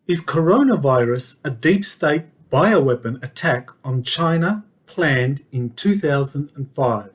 Is coronavirus a deep state bioweapon attack on China planned in 2005?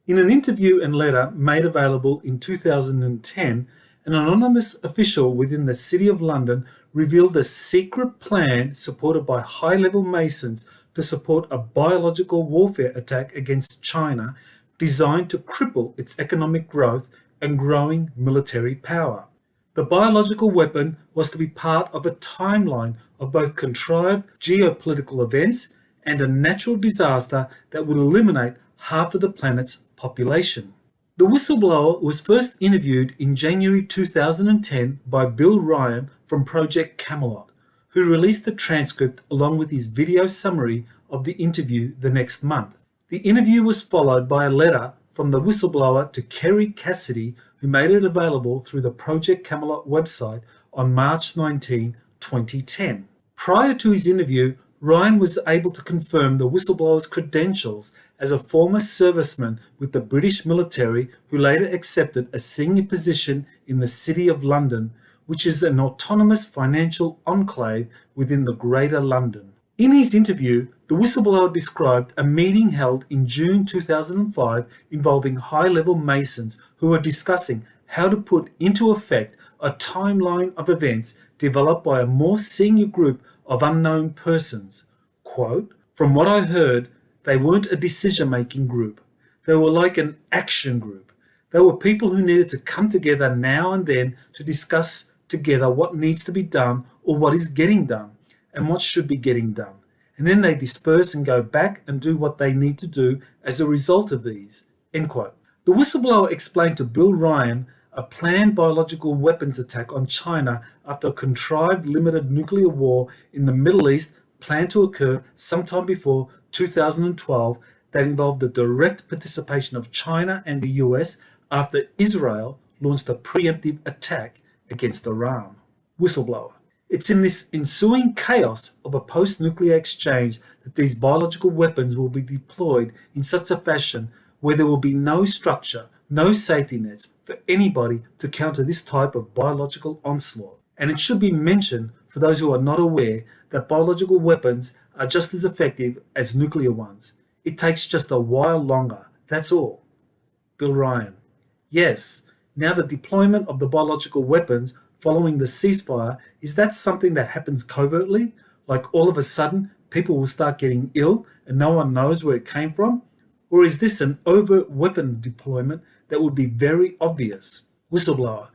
In an interview and letter made available in 2010, an anonymous official within the City of London revealed a secret plan supported by high-level Masons to support a biological warfare attack against China designed to cripple its economic growth and growing military power. The biological weapon was to be part of a timeline of both contrived geopolitical events and a natural disaster that would eliminate half of the planet's population. The whistleblower was first interviewed in January 2010 by Bill Ryan from Project Camelot, who released the transcript along with his video summary of the interview the next month. The interview was followed by a letter from the whistleblower to Kerry Cassidy, who made it available through the Project Camelot website on March 19, 2010. Prior to his interview, Ryan was able to confirm the whistleblower's credentials as a former serviceman with the British military who later accepted a senior position in the City of London, which is an autonomous financial enclave within the Greater London. In his interview, the whistleblower described a meeting held in June 2005 involving high-level Masons who were discussing how to put into effect a timeline of events developed by a more senior group of unknown persons. Quote, "From what I heard, they weren't a decision-making group. They were like an action group. They were people who needed to come together now and then to discuss together what needs to be done or what is getting done and what should be getting done. And then they disperse and go back and do what they need to do as a result of these." End quote. The whistleblower explained to Bill Ryan a planned biological weapons attack on China after a contrived limited nuclear war in the Middle East planned to occur sometime before 2012 that involved the direct participation of China and the US after Israel launched a preemptive attack against Iran. Whistleblower. It's in this ensuing chaos of a post-nuclear exchange that these biological weapons will be deployed in such a fashion where there will be no structure, no safety nets for anybody to counter this type of biological onslaught. And it should be mentioned, for those who are not aware, that biological weapons are just as effective as nuclear ones. It takes just a while longer, that's all. Bill Ryan. Yes, now the deployment of the biological weapons following the ceasefire, is that something that happens covertly? Like all of a sudden, people will start getting ill and no one knows where it came from? Or is this an overt weapon deployment that would be very obvious? Whistleblower.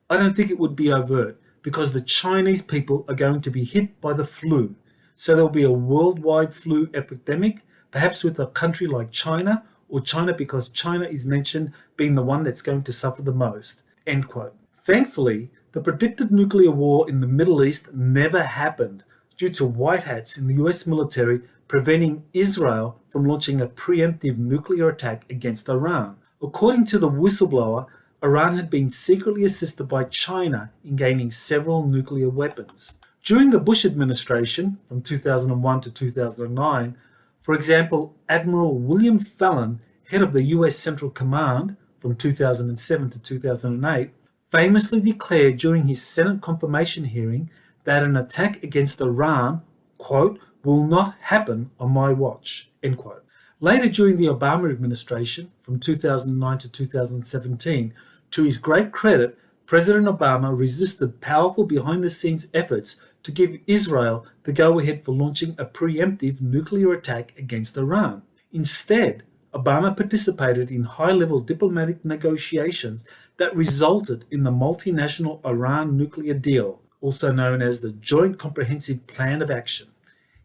I don't think it would be overt because the Chinese people are going to be hit by the flu. So there'll be a worldwide flu epidemic, perhaps with a country like China, or China because China is mentioned being the one that's going to suffer the most. End quote. Thankfully, the predicted nuclear war in the Middle East never happened due to white hats in the US military preventing Israel from launching a preemptive nuclear attack against Iran. According to the whistleblower, Iran had been secretly assisted by China in gaining several nuclear weapons. During the Bush administration, from 2001 to 2009, for example, Admiral William Fallon, head of the US Central Command, from 2007 to 2008, famously declared during his Senate confirmation hearing that an attack against Iran, quote, "will not happen on my watch," end quote. Later during the Obama administration, from 2009 to 2017, to his great credit, President Obama resisted powerful behind-the-scenes efforts to give Israel the go-ahead for launching a preemptive nuclear attack against Iran. Instead, Obama participated in high-level diplomatic negotiations that resulted in the multinational Iran nuclear deal, also known as the Joint Comprehensive Plan of Action,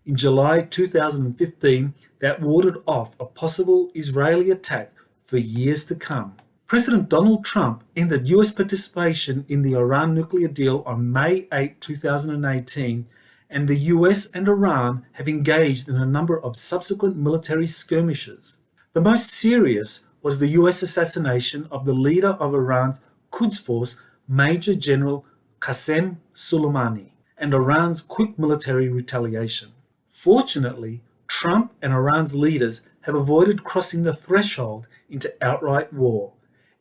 in July 2015 that warded off a possible Israeli attack for years to come. President Donald Trump ended US participation in the Iran nuclear deal on May 8, 2018, and the US and Iran have engaged in a number of subsequent military skirmishes. The most serious was the US assassination of the leader of Iran's Quds Force, Major General Qasem Soleimani, and Iran's quick military retaliation. Fortunately, Trump and Iran's leaders have avoided crossing the threshold into outright war,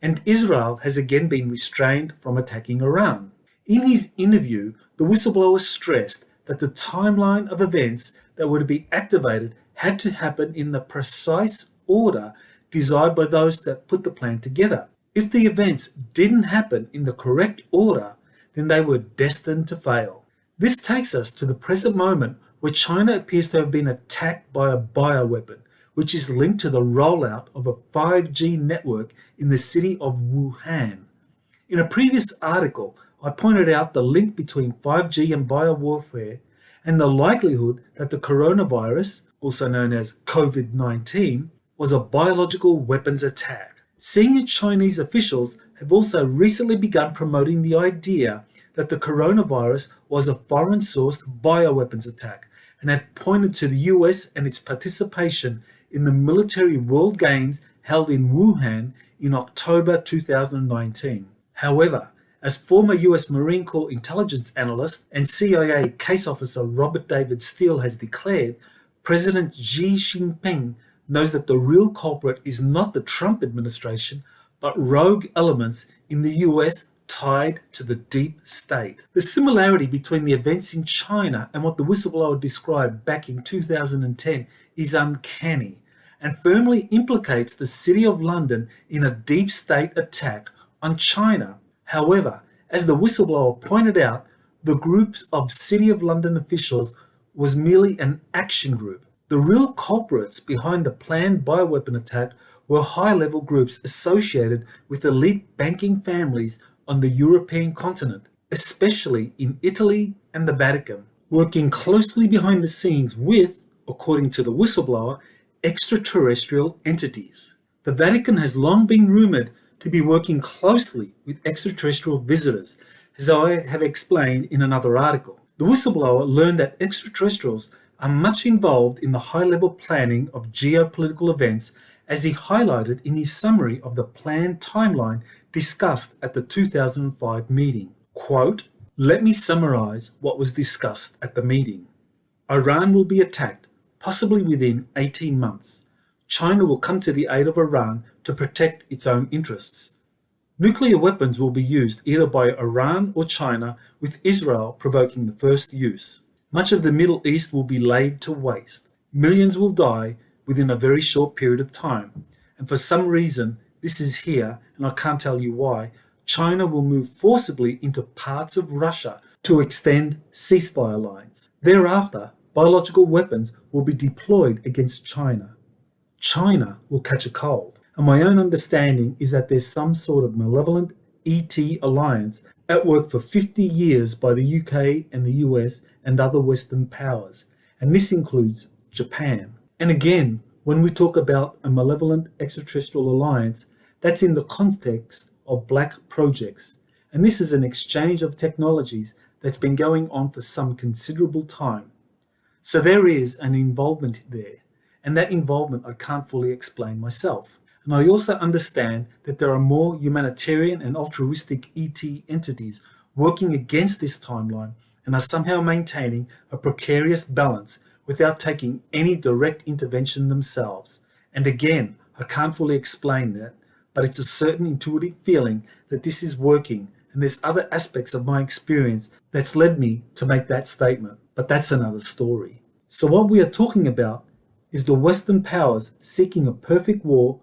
and Israel has again been restrained from attacking Iran. In his interview, the whistleblower stressed that the timeline of events that were to be activated had to happen in the precise order desired by those that put the plan together. If the events didn't happen in the correct order, then they were destined to fail. This takes us to the present moment where China appears to have been attacked by a bioweapon, which is linked to the rollout of a 5G network in the city of Wuhan. In a previous article, I pointed out the link between 5G and biowarfare and the likelihood that the coronavirus, also known as COVID-19, was a biological weapons attack. Senior Chinese officials have also recently begun promoting the idea that the coronavirus was a foreign-sourced bioweapons attack and have pointed to the US and its participation in the military World Games held in Wuhan in October 2019. However, as former US Marine Corps intelligence analyst and CIA case officer Robert David Steele has declared, President Xi Jinping knows that the real culprit is not the Trump administration, but rogue elements in the US tied to the deep state. The similarity between the events in China and what the whistleblower described back in 2010 is uncanny and firmly implicates the City of London in a deep state attack on China. However, as the whistleblower pointed out, the group of City of London officials was merely an action group. The real culprits behind the planned bioweapon attack were high-level groups associated with elite banking families on the European continent, especially in Italy and the Vatican, working closely behind the scenes with, according to the whistleblower, extraterrestrial entities. The Vatican has long been rumoured to be working closely with extraterrestrial visitors, as I have explained in another article. The whistleblower learned that extraterrestrials are much involved in the high-level planning of geopolitical events, as he highlighted in his summary of the planned timeline discussed at the 2005 meeting. Quote, "Let me summarize what was discussed at the meeting. Iran will be attacked, possibly within 18 months. China will come to the aid of Iran to protect its own interests. Nuclear weapons will be used either by Iran or China, with Israel provoking the first use. Much of the Middle East will be laid to waste. Millions will die within a very short period of time. And for some reason, this is here, and I can't tell you why, China will move forcibly into parts of Russia to extend ceasefire lines. Thereafter, biological weapons will be deployed against China. China will catch a cold. And my own understanding is that there's some sort of malevolent ET alliance at work for 50 years by the UK and the US and other Western powers. And this includes Japan. And again, when we talk about a malevolent extraterrestrial alliance, that's in the context of black projects. And this is an exchange of technologies that's been going on for some considerable time. So there is an involvement there. And that involvement I can't fully explain myself. And I also understand that there are more humanitarian and altruistic ET entities working against this timeline and are somehow maintaining a precarious balance without taking any direct intervention themselves. And again, I can't fully explain that, but it's a certain intuitive feeling that this is working, and there's other aspects of my experience that's led me to make that statement. But that's another story. So what we are talking about is the Western powers seeking a perfect war,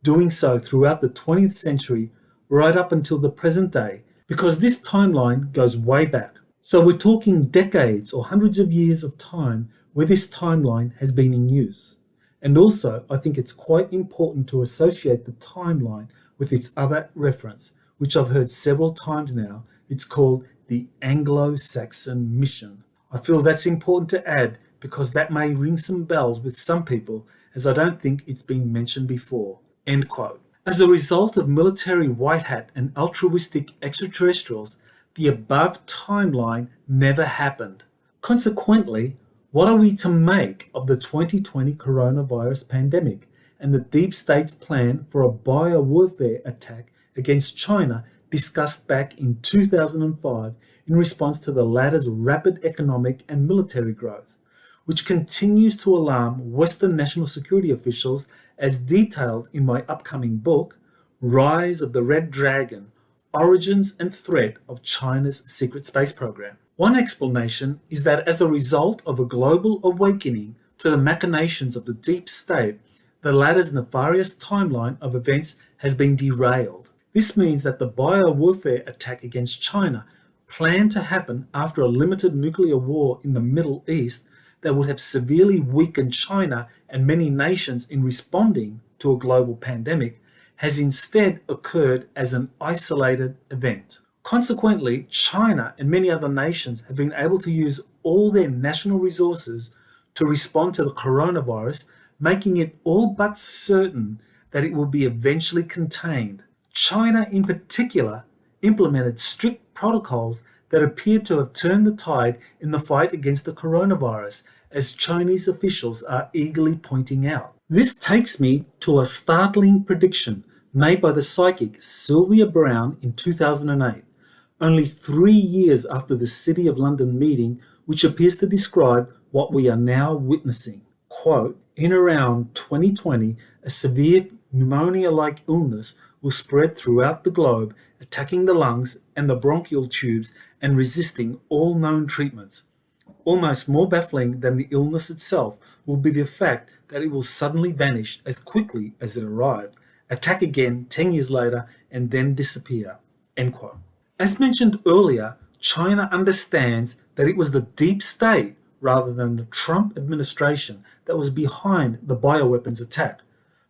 doing so throughout the 20th century right up until the present day, because this timeline goes way back. So we're talking decades or hundreds of years of time where this timeline has been in use. And also, I think it's quite important to associate the timeline with its other reference, which I've heard several times now. It's called the Anglo-Saxon mission. I feel that's important to add because that may ring some bells with some people, as I don't think it's been mentioned before." End quote. As a result of military white hat and altruistic extraterrestrials, the above timeline never happened. Consequently, what are we to make of the 2020 coronavirus pandemic and the deep state's plan for a biowarfare attack against China discussed back in 2005 in response to the latter's rapid economic and military growth, which continues to alarm Western national security officials as detailed in my upcoming book, Rise of the Red Dragon, origins and threat of China's secret space program. One explanation is that as a result of a global awakening to the machinations of the deep state, the latter's nefarious timeline of events has been derailed. This means that the biowarfare attack against China, planned to happen after a limited nuclear war in the Middle East that would have severely weakened China and many nations in responding to a global pandemic, has instead occurred as an isolated event. Consequently, China and many other nations have been able to use all their national resources to respond to the coronavirus, making it all but certain that it will be eventually contained. China, in particular, implemented strict protocols that appear to have turned the tide in the fight against the coronavirus, as Chinese officials are eagerly pointing out. This takes me to a startling prediction made by the psychic Sylvia Browne in 2008, only 3 years after the City of London meeting, which appears to describe what we are now witnessing. Quote, in around 2020, a severe pneumonia-like illness will spread throughout the globe, attacking the lungs and the bronchial tubes and resisting all known treatments. Almost more baffling than the illness itself will be the fact that it will suddenly vanish as quickly as it arrived, attack again 10 years later, and then disappear. End quote. As mentioned earlier, China understands that it was the deep state rather than the Trump administration that was behind the bioweapons attack.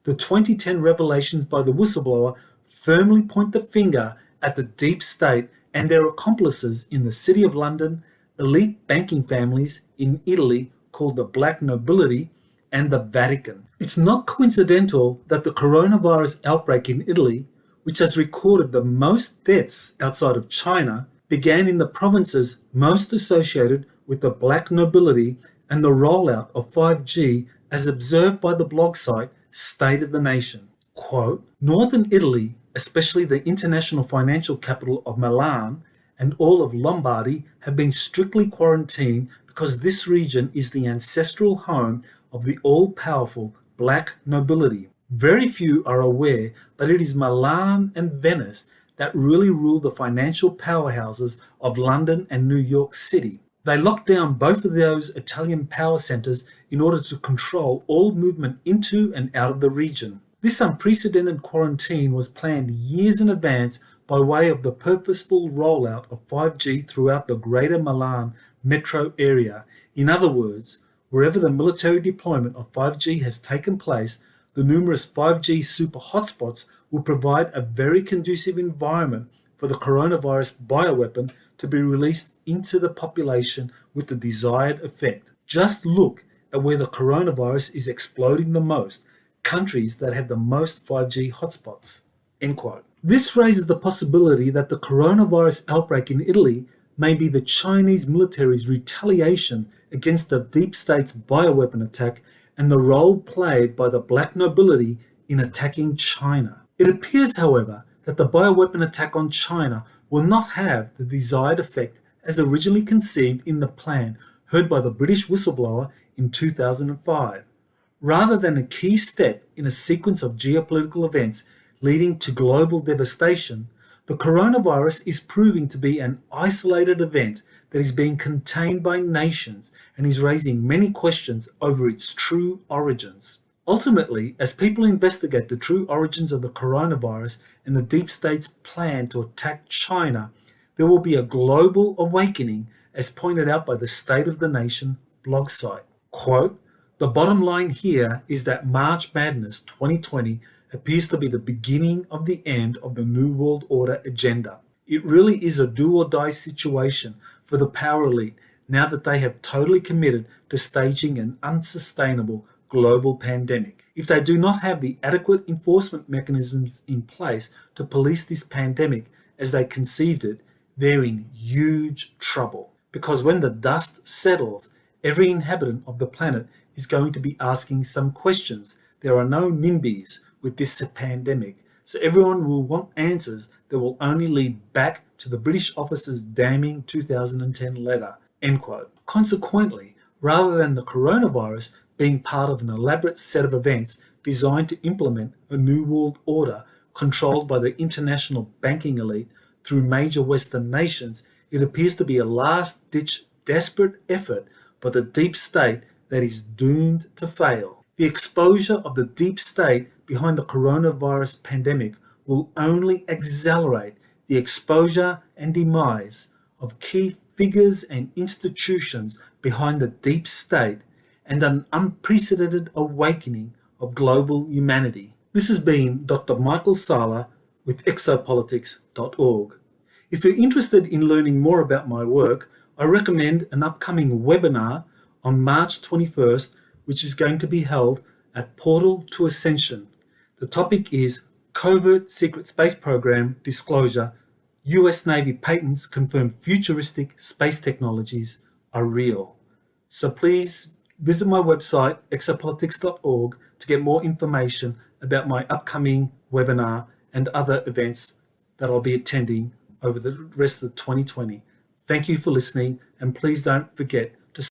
The 2010 revelations by the whistleblower firmly point the finger at the deep state and their accomplices in the City of London, elite banking families in Italy called the Black Nobility, and the Vatican. It's not coincidental that the coronavirus outbreak in Italy, which has recorded the most deaths outside of China, began in the provinces most associated with the Black Nobility and the rollout of 5G as observed by the blog site State of the Nation. Quote, Northern Italy, especially the international financial capital of Milan and all of Lombardy, have been strictly quarantined because this region is the ancestral home of the all-powerful Black Nobility. Very few are aware that it is Milan and Venice that really rule the financial powerhouses of London and New York City. They locked down both of those Italian power centers in order to control all movement into and out of the region. This unprecedented quarantine was planned years in advance by way of the purposeful rollout of 5G throughout the Greater Milan metro area. In other words, wherever the military deployment of 5G has taken place, the numerous 5G super hotspots will provide a very conducive environment for the coronavirus bioweapon to be released into the population with the desired effect. Just look at where the coronavirus is exploding the most, countries that have the most 5G hotspots. End quote. This raises the possibility that the coronavirus outbreak in Italy may be the Chinese military's retaliation against the deep state's bioweapon attack and the role played by the Black Nobility in attacking China. It appears, however, that the bioweapon attack on China will not have the desired effect as originally conceived in the plan heard by the British whistleblower in 2005. Rather than a key step in a sequence of geopolitical events leading to global devastation, the coronavirus is proving to be an isolated event that is being contained by nations and is raising many questions over its true origins. Ultimately, as people investigate the true origins of the coronavirus and the deep state's plan to attack China, there will be a global awakening, as pointed out by the State of the Nation blog site. Quote, the bottom line here is that March Madness 2020 appears to be the beginning of the end of the New World Order agenda. It really is a do-or-die situation for the power elite now that they have totally committed to staging an unsustainable global pandemic. If they do not have the adequate enforcement mechanisms in place to police this pandemic as they conceived it, they're in huge trouble. Because when the dust settles, every inhabitant of the planet is going to be asking some questions. There are no NIMBYs with this pandemic, so everyone will want answers that will only lead back to the British officer's damning 2010 letter. End quote. Consequently, rather than the coronavirus being part of an elaborate set of events designed to implement a new world order controlled by the international banking elite, through major Western nations, it appears to be a last-ditch, desperate effort by the deep state that is doomed to fail. The exposure of the deep state behind the coronavirus pandemic will only accelerate the exposure and demise of key figures and institutions behind the deep state and an unprecedented awakening of global humanity. This has been Dr. Michael Sala with Експолитикс.org. If you're interested in learning more about my work, I recommend an upcoming webinar on March 21st, which is going to be held at Portal to Ascension. The topic is Covert Secret Space Program Disclosure. US Navy patents confirm futuristic space technologies are real. So please visit my website, Експолитикс.org, to get more information about my upcoming webinar and other events that I'll be attending over the rest of 2020. Thank you for listening, and please don't forget